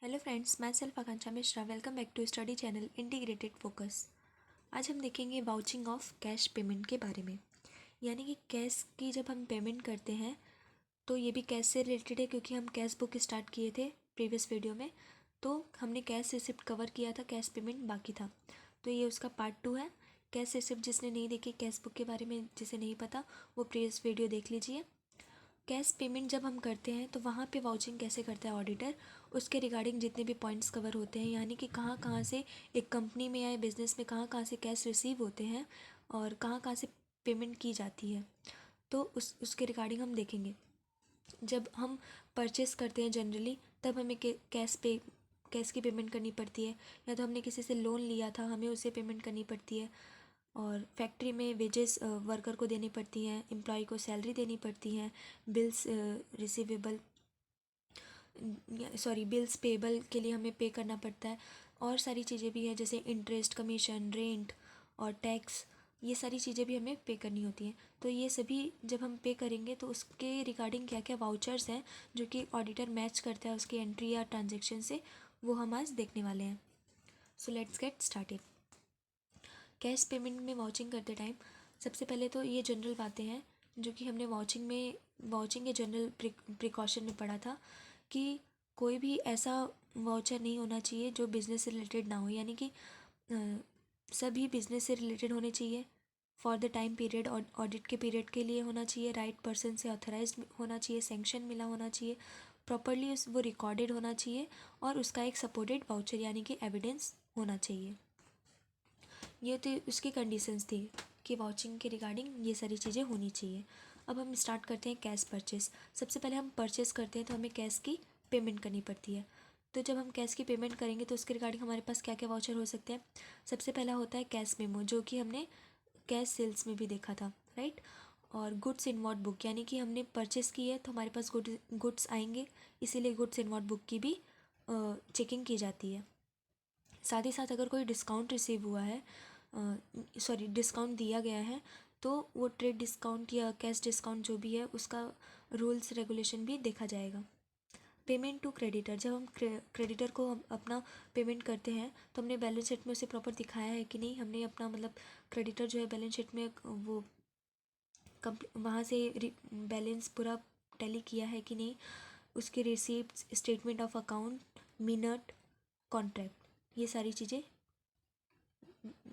Hello friends, मैं self Akanksha Mishra. Welcome back to study channel integrated focus. आज हम देखेंगे वाउचिंग ऑफ कैश पेमेंट के बारे में। यानी कि कैश की जब हम पेमेंट करते हैं तो ये भी कैश से रिलेटेड है, क्योंकि हम कैश बुक स्टार्ट किए थे प्रीवियस वीडियो में। तो हमने कैश रिसिप्ट कवर किया था, कैश पेमेंट बाकी था। तो ये उसका पार्ट 2 है। कैश रिसिप्ट जिसने नहीं देखी, कैश बुक के बारे में जिसे नहीं पता, वो प्रीवियस वीडियो देख लीजिए। कैश पेमेंट जब हम करते हैं तो वहाँ पे वाउचिंग कैसे करता है ऑडिटर, उसके रिगार्डिंग जितने भी पॉइंट्स कवर होते हैं, यानी कि कहाँ कहाँ से एक कंपनी में या बिजनेस में कहाँ कहाँ से कैश रिसीव होते हैं और कहाँ कहाँ से पेमेंट की जाती है, तो उसके रिगार्डिंग हम देखेंगे। जब हम परचेस करते हैं जनरली, तब हमें कैश की पेमेंट करनी पड़ती है, या तो हमने किसी से लोन लिया था हमें उसे पेमेंट करनी पड़ती है। और फैक्ट्री में वेजेस वर्कर को देनी पड़ती हैं, एम्प्लॉय को सैलरी देनी पड़ती हैं, बिल्स रिसीवेबल बिल्स पेबल के लिए हमें पे करना पड़ता है। और सारी चीज़ें भी हैं, जैसे इंटरेस्ट, कमीशन, रेंट और टैक्स, ये सारी चीज़ें भी हमें पे करनी होती हैं। तो ये सभी जब हम पे करेंगे तो उसके रिगार्डिंग क्या क्या वाउचर्स हैं जो कि ऑडिटर मैच करता है उसकी एंट्री या ट्रांजेक्शन से, वो हम आज देखने वाले हैं। So let's get started. Cash payment में वाउचिंग करते टाइम सबसे पहले तो ये जनरल बातें हैं जो कि हमने वाउचिंग के जनरल प्रिकॉशन में पढ़ा था कि कोई भी ऐसा वाउचर नहीं होना चाहिए जो बिज़नेस से रिलेटेड ना हो, यानी कि सभी बिज़नेस से रिलेटेड होने चाहिए। For the time period, audit के पीरियड के लिए होना चाहिए, राइट पर्सन से ऑथराइज्ड होना चाहिए, सैंक्शन मिला होना चाहिए, प्रॉपरली वो रिकॉर्डेड होना चाहिए, और उसका एक सपोर्टेड वाउचर यानी कि एविडेंस होना चाहिए। ये तो उसकी कंडीशंस थी कि वाउचिंग के रिगार्डिंग ये सारी चीज़ें होनी चाहिए। अब हम स्टार्ट करते हैं कैश परचेस। सबसे पहले हम परचेस करते हैं तो हमें कैश की पेमेंट करनी पड़ती है। तो जब हम कैश की पेमेंट करेंगे तो उसके रिगार्डिंग हमारे पास क्या क्या वाउचर हो सकते हैं। सबसे पहला होता है कैश मेमो, जो कि हमने कैश सेल्स में भी देखा था, राइट। और गुड्स इनवॉर्ड बुक, यानी कि हमने परचेस की है तो हमारे पास गुड्स आएंगे, इसीलिए गुड्स इनवॉर्ड बुक की भी चेकिंग की जाती है। साथ ही साथ अगर कोई डिस्काउंट रिसीव हुआ है, डिस्काउंट दिया गया है, तो वो ट्रेड डिस्काउंट या कैश डिस्काउंट जो भी है उसका रूल्स रेगुलेशन भी देखा जाएगा। पेमेंट टू क्रेडिटर, जब हम क्रेडिटर को हम अपना पेमेंट करते हैं तो हमने बैलेंस शीट में उसे प्रॉपर दिखाया है कि नहीं, हमने अपना मतलब क्रेडिटर जो है बैलेंस शीट में वो वहाँ से बैलेंस पूरा टैली किया है कि नहीं, उसके receipt, statement of account, minute, contract, ये सारी चीज़ें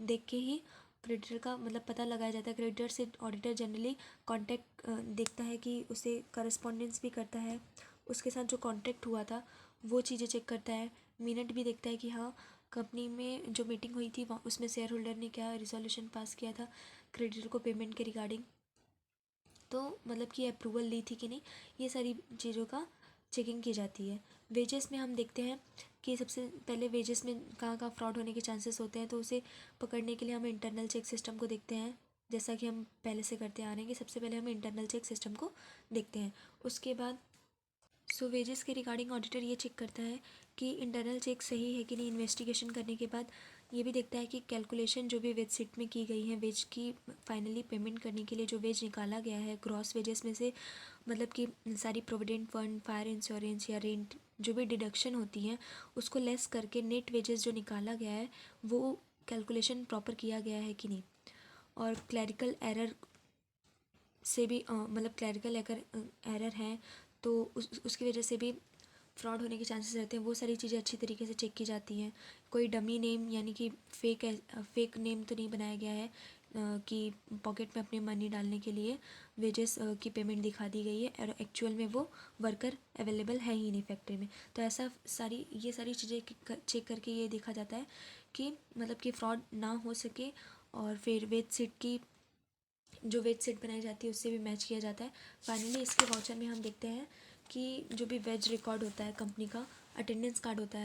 देख के ही क्रेडिटर का मतलब पता लगाया जाता है। क्रेडिटर से ऑडिटर जनरली कॉन्टैक्ट देखता है कि उसे करस्पॉन्डेंस भी करता है, उसके साथ जो कॉन्टैक्ट हुआ था वो चीज़ें चेक करता है, मिनट भी देखता है कि हाँ कंपनी में जो मीटिंग हुई थी वहाँ उसमें शेयर होल्डर ने क्या रिजोल्यूशन पास किया था क्रेडिटर को पेमेंट के रिगार्डिंग, तो मतलब कि अप्रूवल ली थी कि नहीं, ये सारी चीज़ों का चेकिंग की जाती है। वेजेस में हम देखते हैं कि सबसे पहले वेजेस में कहाँ कहाँ फ्रॉड होने के चांसेस होते हैं, तो उसे पकड़ने के लिए हम इंटरनल चेक सिस्टम को देखते हैं, जैसा कि हम पहले से करते आ रहे हैं कि सबसे पहले हम इंटरनल चेक सिस्टम को देखते हैं। उसके बाद वेजेस के रिगार्डिंग ऑडिटर ये चेक करता है कि इंटरनल चेक सही है कि नहीं। इन्वेस्टिगेशन करने के बाद ये भी देखता है कि कैलकुलेशन जो भी वेज शीट में की गई है, वेज की फाइनली पेमेंट करने के लिए जो वेज निकाला गया है ग्रॉस वेजेस में से, मतलब कि सारी प्रोविडेंट फंड, फायर इंश्योरेंस या रेंट जो भी डिडक्शन होती हैं उसको लेस करके नेट वेजेस जो निकाला गया है वो कैलकुलेशन प्रॉपर किया गया है कि नहीं। और क्लैरिकल एरर से भी मतलब क्लैरिकल अगर एरर है तो उसकी वजह से भी फ्रॉड होने के चांसेस रहते हैं, वो सारी चीज़ें अच्छी तरीके से चेक की जाती हैं। कोई डमी नेम यानी कि फेक नेम तो नहीं बनाया गया है कि पॉकेट में अपने मनी डालने के लिए वेजेस की पेमेंट दिखा दी गई है और एक्चुअल में वो वर्कर अवेलेबल है ही नहीं फैक्ट्री में। तो ऐसा ये सारी चीज़ें चेक करके ये देखा जाता है कि मतलब कि फ्रॉड ना हो सके, और फिर वेज सीट की जो वेज सेट बनाई जाती है उससे भी मैच किया जाता है। फाइनली इसके वाउचर में हम देखते हैं कि जो भी वेज रिकॉर्ड होता है कंपनी का, अटेंडेंस कार्ड होता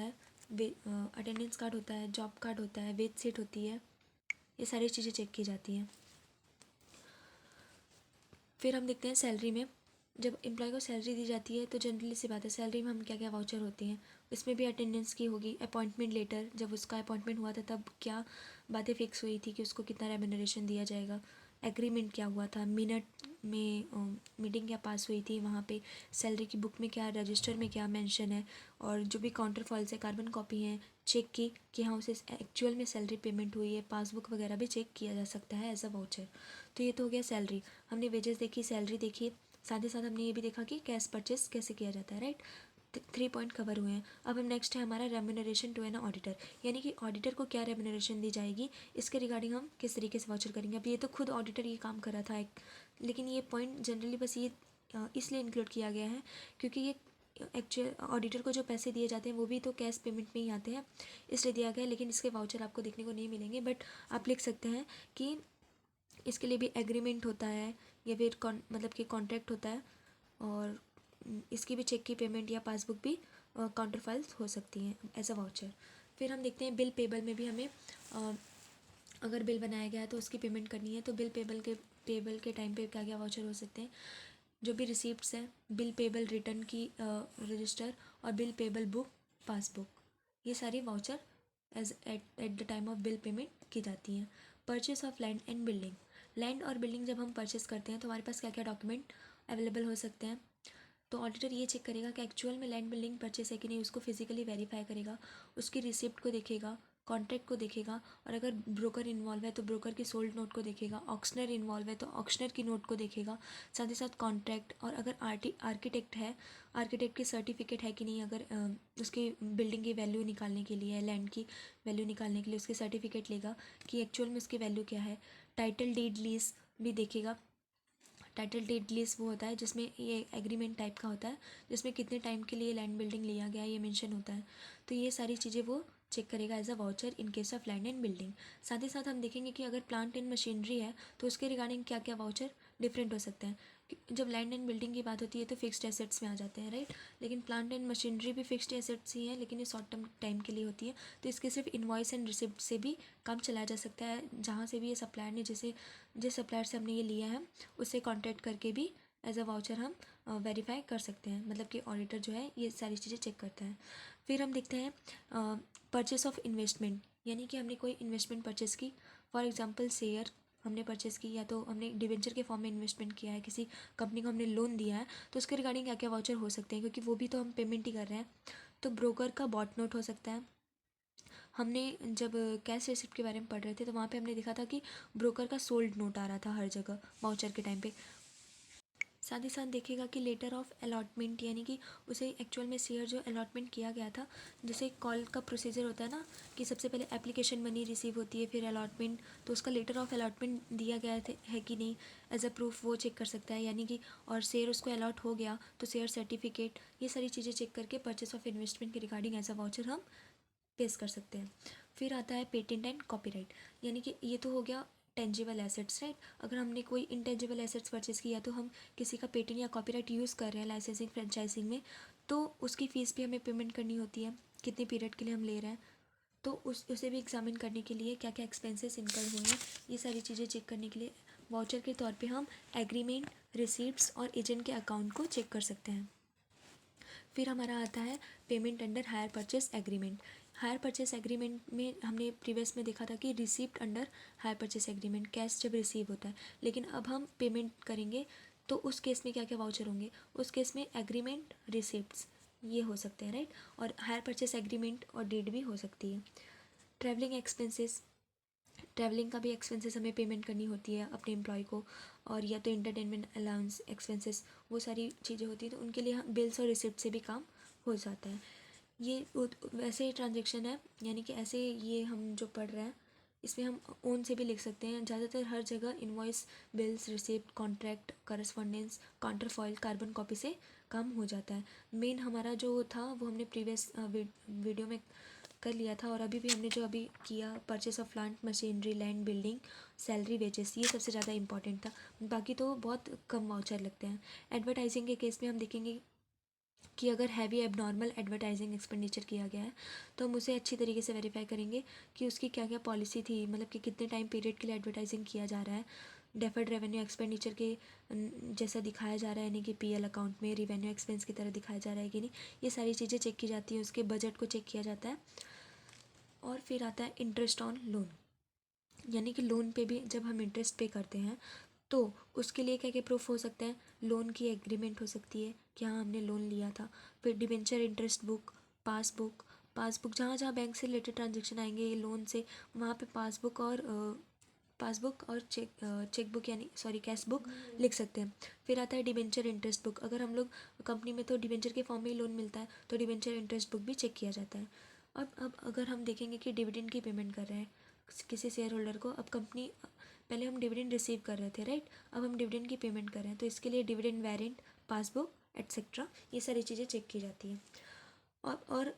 है, जॉब कार्ड होता है, वेज सेट होती है, ये सारी चीज़ें चेक की जाती हैं। फिर हम देखते हैं सैलरी में, जब एम्प्लॉय को सैलरी दी जाती है तो जनरली सी बात है सैलरी में हम क्या क्या वाउचर होते हैं, इसमें भी अटेंडेंस की होगी। अपॉइंटमेंट लेटर, जब उसका अपॉइंटमेंट हुआ था तब क्या बातें फिक्स हुई थी कि उसको कितना रेम्यूनरेशन दिया जाएगा, एग्रीमेंट क्या हुआ था, मिनट में मीटिंग क्या पास हुई थी, वहाँ पे सैलरी की बुक में क्या, रजिस्टर में क्या मेंशन है, और जो भी काउंटर फॉल्स है, कार्बन कॉपी है, चेक की कि हाँ उसे एक्चुअल में सैलरी पेमेंट हुई है, पासबुक वगैरह भी चेक किया जा सकता है एज अ वाउचर। तो ये तो हो गया सैलरी, हमने वेजेस देखी, सैलरी देखी, साथ ही साथ हमने ये भी देखा कि कैश परचेस कैसे किया जाता है, राइट। 3 पॉइंट कवर हुए हैं। अब हम नेक्स्ट है हमारा रेम्यूनरेशन टू एन ऑडिटर, यानी कि ऑडिटर को क्या रेम्यूनरेशन दी जाएगी, इसके रिगार्डिंग हम किस तरीके से वाउचर करेंगे। अब ये तो खुद ऑडिटर ये काम कर रहा था लेकिन ये पॉइंट जनरली बस ये इसलिए इंक्लूड किया गया है क्योंकि ये एक्चुअल ऑडिटर को जो पैसे दिए जाते हैं वो भी तो कैश पेमेंट में ही आते हैं, इसलिए दिया गया है। लेकिन इसके वाउचर आपको देखने को नहीं मिलेंगे, बट आप लिख सकते हैं कि इसके लिए भी एग्रीमेंट होता है या फिर मतलब कि कॉन्ट्रैक्ट होता है, और इसकी भी चेक की पेमेंट या पासबुक भी काउंटर फाइल्स हो सकती हैं एज अ वाउचर। फिर हम देखते हैं बिल पेबल में भी हमें अगर बिल बनाया गया है तो उसकी पेमेंट करनी है, तो बिल पेबल के टाइम पे क्या क्या वाउचर हो सकते हैं। जो भी रिसिप्ट्स हैं, बिल पेबल रिटर्न की रजिस्टर, और बिल पेबल बुक, पासबुक, ये सारी voucher as at the time of bill payment की जाती हैं। Purchase of land and building, land और बिल्डिंग जब हम परचेस करते हैं तो हमारे पास क्या क्या डॉक्यूमेंट अवेलेबल हो सकते हैं। तो ऑडिटर ये चेक करेगा कि एक्चुअल में लैंड बिल्डिंग परचेस है कि नहीं, उसको फिजिकली वेरीफाई करेगा, उसकी रिसिप्ट को देखेगा, कॉन्ट्रैक्ट को देखेगा, और अगर ब्रोकर इन्वॉल्व है तो ब्रोकर की सोल्ड नोट को देखेगा, ऑक्शनर इन्वॉल्व है तो ऑक्शनर की नोट को देखेगा, साथ ही साथ कॉन्ट्रैक्ट, और अगर आर्किटेक्ट है, आर्किटेक्ट की सर्टिफिकेट है कि नहीं, अगर उसकी बिल्डिंग की वैल्यू निकालने के लिए, लैंड की वैल्यू निकालने के लिए उसकी सर्टिफिकेट लेगा कि एक्चुअल में उसकी वैल्यू क्या है। टाइटल डीड लीज भी देखेगा। टाइटल डीड लीज वो होता है जिसमें ये एग्रीमेंट टाइप का होता है, जिसमें कितने टाइम के लिए लैंड बिल्डिंग लिया गया ये मेंशन होता है। तो ये सारी चीज़ें वो चेक करेगा as a voucher in case of land and building. साथ ही साथ हम देखेंगे कि अगर प्लांट एंड मशीनरी है तो उसके रिगार्डिंग क्या क्या वाउचर डिफरेंट हो सकते हैं। जब लैंड एंड बिल्डिंग की बात होती है तो फिक्स्ड एसेट्स में आ जाते हैं, राइट। लेकिन प्लांट एंड मशीनरी भी फिक्स्ड एसेट्स ही हैं, लेकिन ये शॉर्ट टर्म टाइम के लिए होती है, तो इसके सिर्फ इन्वॉइस एंड रिसिप्ट से भी काम चलाया जा सकता है। जहाँ से भी ये सप्लायर ने जिस सप्लायर से हमने ये लिया है उससे कॉन्टैक्ट करके भी एज अ वाउचर हम वेरीफाई कर सकते हैं, मतलब कि ऑडिटर जो है ये सारी चीज़ें चेक करता है। फिर हम देखते हैं परचेस ऑफ इन्वेस्टमेंट, यानी कि हमने कोई इन्वेस्टमेंट परचेस की, फॉर एग्जांपल शेयर हमने परचेस की, या तो हमने डिवेंचर के फॉर्म में इन्वेस्टमेंट किया है, किसी कंपनी को हमने लोन दिया है, तो उसके रिगार्डिंग क्या क्या वाउचर हो सकते हैं, क्योंकि वो भी तो हम पेमेंट ही कर रहे हैं। तो ब्रोकर का बॉट नोट हो सकता है। हमने जब कैश रिसिप्ट के बारे में पढ़ रहे थे तो वहाँ पे हमने देखा था कि ब्रोकर का सोल्ड नोट आ रहा था हर जगह वाउचर के टाइम पे। साथ ही साथ देखिएगा कि लेटर ऑफ अलॉटमेंट, यानी कि उसे एक्चुअल में शेयर जो अलॉटमेंट किया गया था, जैसे कॉल का प्रोसीजर होता है ना कि सबसे पहले एप्लीकेशन मनी रिसीव होती है, फिर अलॉटमेंट, तो उसका लेटर ऑफ अलॉटमेंट दिया गया है कि नहीं एज अ प्रूफ वो चेक कर सकता है, यानी कि और शेयर उसको अलॉट हो गया तो शेयर सर्टिफिकेट, ये सारी चीज़ें चेक करके परचेस ऑफ इन्वेस्टमेंट के रिगार्डिंग एज अ वाउचर हम पेश कर सकते हैं। फिर आता है पेटेंट एंड कॉपीराइट, यानी कि ये तो हो गया टेंजिबल एसेट्स, राइट। अगर हमने कोई इंटेंजिबल एसेट्स परचेज किया तो हम किसी का पेटेंट या कॉपीराइट यूज़ कर रहे हैं लाइसेंसिंग फ्रेंचाइजिंग में, तो उसकी फ़ीस भी हमें पेमेंट करनी होती है, कितने पीरियड के लिए हम ले रहे हैं, तो उसे भी एग्जामिन करने के लिए क्या क्या एक्सपेंसेस इनकर हुए हैं, ये सारी चीज़ें चेक करने के लिए वाउचर के तौर पे हम एग्रीमेंट, रिसीप्ट्स और एजेंट के अकाउंट को चेक कर सकते हैं। फिर हमारा आता है payment under hire purchase agreement. Hire purchase agreement में हमने प्रीवियस में देखा था कि receipt under hire purchase agreement, cash जब रिसीव होता है, लेकिन अब हम पेमेंट करेंगे तो उस केस में क्या क्या वाउचर होंगे, उस केस में एग्रीमेंट, रिसिप्ट्स ये हो सकते हैं, राइट। और हायर परचेस एग्रीमेंट और डीड भी हो सकती है। ट्रैवलिंग एक्सपेंसेस, ट्रैवलिंग का भी एक्सपेंसेस हमें पेमेंट करनी होती है अपने एम्प्लॉय को, और या तो इंटरटेनमेंट अलाउंस एक्सपेंसेस, वो सारी चीज़ें होती हैं, तो उनके लिए हम बिल्स और रिसिप्ट से भी काम हो जाता है। ये वैसे ही ट्रांजेक्शन है, यानी कि ऐसे ये हम जो पढ़ रहे हैं इसमें हम ओन से भी लिख सकते हैं। ज़्यादातर हर जगह invoice, bills, receipt, contract, correspondence, counterfoil, carbon copy से काम हो जाता है। मेन हमारा जो था वो हमने प्रीवियस वीडियो में कर लिया था, और अभी भी हमने जो अभी किया purchase of plant machinery, land building, salary, wages, ये सबसे ज़्यादा इंपॉर्टेंट था, बाकी तो बहुत कम वाउचर लगते हैं। एडवर्टाइजिंग के केस में हम देखेंगे कि अगर हैवी एबनॉर्मल एडवर्टाइजिंग एक्सपेंडिचर किया गया है तो हम उसे अच्छी तरीके से वेरीफाई करेंगे कि उसकी क्या क्या पॉलिसी थी, मतलब कि कितने टाइम पीरियड के लिए एडवर्टाइजिंग किया जा रहा है, डेफर्ड रेवेन्यू एक्सपेंडिचर के जैसा दिखाया जा रहा है, यानी कि पीएल अकाउंट में रिवेन्यू एक्सपेंस की तरह दिखाया जा रहा है कि नहीं, ये सारी चीज़ें चेक की जाती हैं, उसके बजट को चेक किया जाता है। और फिर आता है इंटरेस्ट ऑन लोन। यानी कि लोन पे भी जब हम इंटरेस्ट पे करते हैं तो उसके लिए क्या क्या प्रूफ हो सकता है, लोन की एग्रीमेंट हो सकती है कि हाँ हमने लोन लिया था, फिर डिबेंचर इंटरेस्ट बुक, पासबुक जहाँ जहाँ बैंक से रिलेटेड ट्रांजेक्शन आएंगे ये लोन से, वहाँ पे पासबुक और चेकबुक यानी सॉरी कैश बुक लिख सकते हैं। फिर आता है डिबेंचर इंटरेस्ट बुक, अगर हम लोग कंपनी में तो डिबेंचर के फॉर्म में ही लोन मिलता है तो डिबेंचर इंटरेस्ट बुक भी चेक किया जाता है। अब अगर हम देखेंगे कि डिविडेंड की पेमेंट कर रहे हैं किसी शेयर होल्डर को, अब कंपनी पहले हम डिविडेंड रिसीव कर रहे थे राइट, अब हम डिविडेंड की पेमेंट कर रहे हैं तो इसके लिए डिविडेंड वारंट, पासबुक एट्सेट्रा ये सारी चीज़ें चेक की जाती हैं। और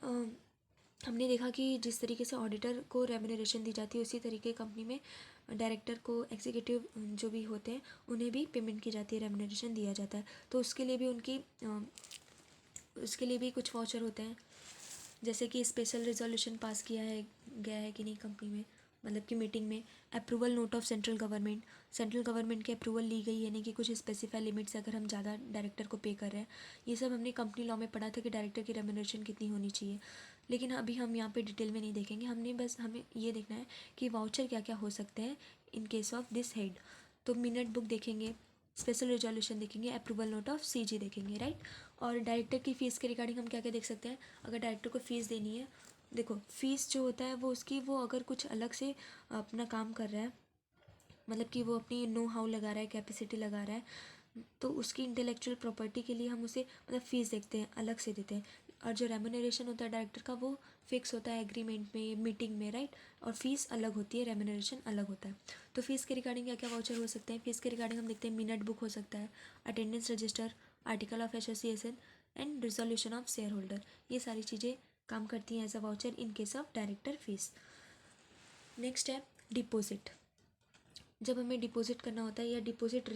हमने देखा कि जिस तरीके से ऑडिटर को रेम्यूनरेशन दी जाती है उसी तरीके कंपनी में डायरेक्टर को, एग्जीक्यूटिव जो भी होते हैं उन्हें भी पेमेंट की जाती है, रेम्यूनरेशन दिया जाता है। तो उसके लिए भी उसके लिए भी कुछ वाउचर होते हैं, जैसे कि स्पेशल रिजोल्यूशन पास किया है गया है कि नहीं कंपनी में, मतलब कि मीटिंग में, approval note of central government की अप्रूवल ली गई, यानी कि कुछ स्पेसिफाई लिमिट्स अगर हम ज़्यादा डायरेक्टर को पे कर रहे हैं। ये सब हमने कंपनी लॉ में पढ़ा था कि डायरेक्टर की रेम्यूनरेशन कितनी होनी चाहिए, लेकिन अभी हम यहाँ पे डिटेल में नहीं देखेंगे, हमें ये देखना है कि वाउचर क्या क्या हो सकते हैं इन केस ऑफ दिस हेड। तो मिनट बुक देखेंगे, स्पेशल रिजोल्यूशन देखेंगे, अप्रूवल नोट ऑफ सीजी देखेंगे राइट। और डायरेक्टर की फ़ीस के रिगार्डिंग हम क्या क्या देख सकते हैं, अगर डायरेक्टर को फ़ीस देनी है, देखो फ़ीस जो होता है वो अगर कुछ अलग से अपना काम कर रहा है, मतलब कि वो अपनी नो हाउ लगा रहा है, कैपेसिटी लगा रहा है, तो उसकी इंटेलेक्चुअल प्रॉपर्टी के लिए हम उसे मतलब फ़ीस देखते हैं, अलग से देते हैं। और जो रेम्यूनरेशन होता है डायरेक्टर का वो फिक्स होता है एग्रीमेंट में, मीटिंग में राइट, और फीस अलग होती है, रेम्यूनरेशन अलग होता है। तो फीस के रिगार्डिंग क्या क्या वाउचर हो सकते हैं, फीस के रिगार्डिंग हम देखते हैं मिनट बुक हो सकता है, attendance register, article of association and resolution of shareholder, ये सारी चीज़ें काम करती हैं as a voucher in case of director fees. Next है डिपॉजिट, जब हमें डिपॉजिट करना होता है या डिपॉजिट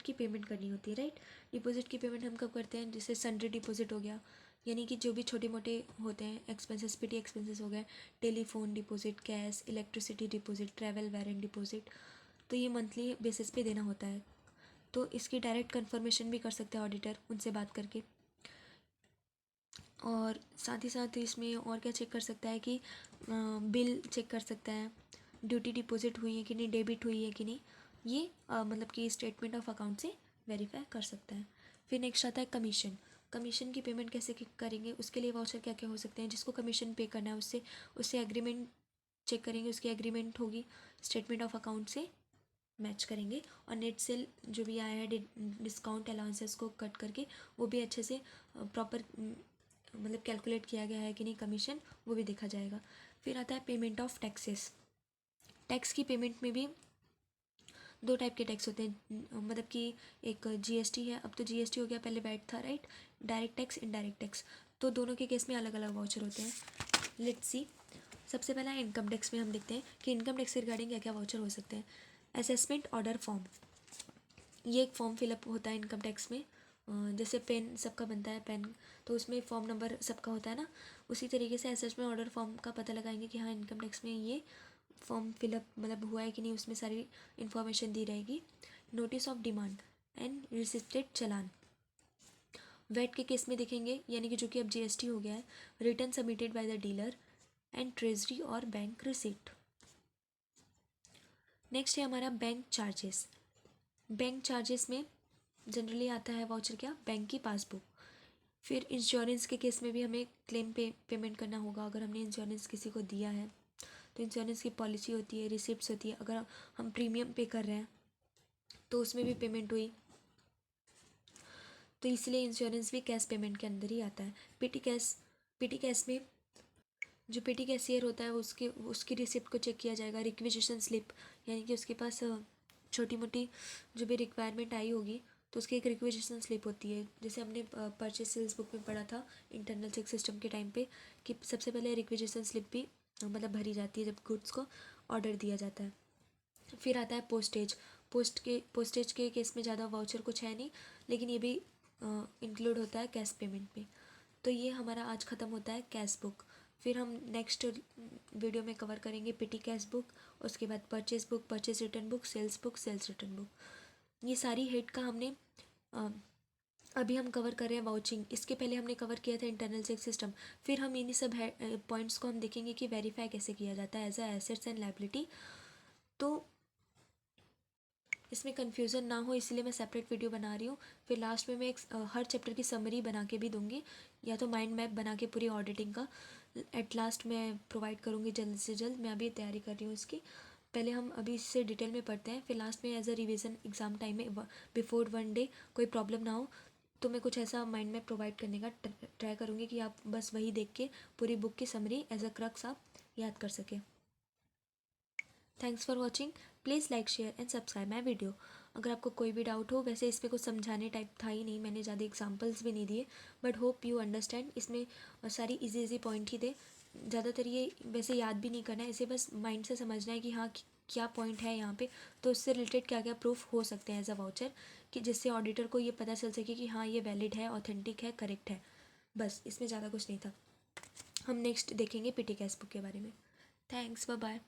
की पेमेंट करनी होती है राइट। डिपॉजिट की पेमेंट हम कब करते हैं, जैसे सन्ड्री डिपॉजिट हो गया, यानी कि जो भी छोटे मोटे होते हैं एक्सपेंसेस, पिटी एक्सपेंसेस हो गए, telephone deposit, cash, electricity deposit, travel warrant deposit, तो ये मंथली बेसिस पे देना होता है। तो इसकी डायरेक्ट कंफर्मेशन भी कर सकते हैं ऑडिटर उनसे बात करके। और साथ ही साथ इसमें और क्या चेक कर सकता है कि बिल चेक कर सकता है, ड्यूटी डिपॉजिट हुई है कि नहीं, डेबिट हुई है कि नहीं, ये मतलब कि स्टेटमेंट ऑफ अकाउंट से वेरीफाई कर सकता है। फिर नेक्स्ट आता है कमीशन की पेमेंट कैसे करेंगे, उसके लिए वाउचर क्या क्या हो सकते हैं, जिसको कमीशन पे करना है उससे एग्रीमेंट चेक करेंगे, उसकी एग्रीमेंट होगी, स्टेटमेंट ऑफ अकाउंट से मैच करेंगे, और नेट सेल जो भी आया है डिस्काउंट अलाउंसेस को कट करके वो भी अच्छे से प्रॉपर मतलब कैलकुलेट किया गया है कि नहीं कमीशन, वो भी देखा जाएगा। फिर आता है पेमेंट ऑफ टैक्सेस, टैक्स की पेमेंट में भी दो टाइप के टैक्स होते हैं, मतलब कि एक जीएसटी है, अब तो जीएसटी हो गया, पहले वैट था right, direct tax, indirect tax, तो दोनों के केस में अलग अलग वाउचर होते हैं। लेट्स सी, सबसे पहला इनकम टैक्स में हम देखते हैं कि इनकम टैक्स के रिगार्डिंग क्या क्या वाउचर हो सकते हैं। असेसमेंट ऑर्डर फॉर्म, ये एक फॉर्म फिलअप होता है इनकम टैक्स में, जैसे पेन सबका बनता है पेन, तो उसमें फॉर्म नंबर सबका होता है ना, उसी तरीके से असेसमेंट ऑर्डर फॉर्म का पता लगाएंगे कि हाँ इनकम टैक्स में ये फॉर्म फिलअप मतलब हुआ है कि नहीं, उसमें सारी इन्फॉर्मेशन दी रहेगी। Notice of demand and receipted challan, VAT के केस में देखेंगे, यानी कि जो कि अब जीएसटी हो गया है, return submitted by the dealer and treasury और बैंक रिसिप्ट। नेक्स्ट है हमारा बैंक चार्जेस, बैंक चार्जेस में जनरली आता है वाउचर क्या, बैंक की पासबुक। फिर इंश्योरेंस के केस में भी हमें क्लेम पेमेंट करना होगा, अगर हमने इंश्योरेंस किसी को दिया है तो इंश्योरेंस की पॉलिसी होती है, रिसिप्ट्स होती है, अगर हम प्रीमियम पे कर रहे हैं तो उसमें भी पेमेंट हुई, तो इसलिए इंश्योरेंस भी कैश पेमेंट के अंदर ही आता है। पीटी कैश में जो पेटी कैशियर होता है उसकी रिसिप्ट को चेक किया जाएगा, रिक्विजिशन स्लिप, यानी कि उसके पास छोटी मोटी जो भी रिक्वायरमेंट आई होगी तो उसकी एक रिक्विजिशन स्लिप होती है, जैसे हमने परचेज सेल्स बुक में पढ़ा था इंटरनल चेक सिस्टम के टाइम पे कि सबसे पहले रिक्विजिशन स्लिप भी मतलब भरी जाती है जब गुड्स को ऑर्डर दिया जाता है। फिर आता है पोस्टेज के केस में ज़्यादा वाउचर कुछ है नहीं, लेकिन ये भी इंक्लूड होता है कैश पेमेंट में। तो ये हमारा आज ख़त्म होता है कैश बुक। फिर हम नेक्स्ट वीडियो में कवर करेंगे पिटी कैश बुक, उसके बाद purchase book, purchase return book, sales return book. ये सारी हेड का हमने अभी हम कवर कर रहे हैं वाउचिंग, इसके पहले हमने कवर किया था इंटरनल चेक सिस्टम। फिर हम इन्हीं सब पॉइंट्स को हम देखेंगे कि वेरीफाई कैसे किया जाता है as a assets and liability. तो इसमें कन्फ्यूज़न ना हो इसलिए मैं सेपरेट वीडियो बना रही हूँ। फिर लास्ट में मैं एक हर चैप्टर की समरी बना के भी दूंगी, या तो माइंड मैप बना के पूरी ऑडिटिंग का एट लास्ट मैं प्रोवाइड करूँगी जल्द से जल्द। मैं अभी तैयारी कर रही हूँ इसकी। पहले हम अभी इससे डिटेल में पढ़ते हैं, फिर लास्ट में as a revision exam time में बिफोर वन डे कोई प्रॉब्लम ना हो तो मैं कुछ ऐसा माइंड मैप प्रोवाइड करने का ट्राई करूँगी कि आप बस वही देख के पूरी बुक की समरी एज अ क्रक्स आप याद कर सकें। Thanks for watching. Please like share and subscribe my video. अगर आपको कोई भी डाउट हो, वैसे इसमें कुछ समझाने टाइप था ही नहीं, मैंने ज़्यादा एग्जांपल्स भी नहीं दिए, बट होप यू अंडरस्टैंड। इसमें सारी इजी इजी पॉइंट ही थे, ज़्यादातर ये वैसे याद भी नहीं करना है, इसे बस माइंड से समझना है कि हाँ क्या पॉइंट है यहाँ पे, तो उससे रिलेटेड क्या क्या प्रूफ हो सकते हैं एज अ वाउचर, कि जिससे ऑडिटर को ये पता चल सके कि हाँ ये वैलिड है, ऑथेंटिक है, करेक्ट है। बस इसमें ज़्यादा कुछ नहीं था। हम नेक्स्ट देखेंगे पीटी कैश बुक के बारे में। Thanks, bye bye.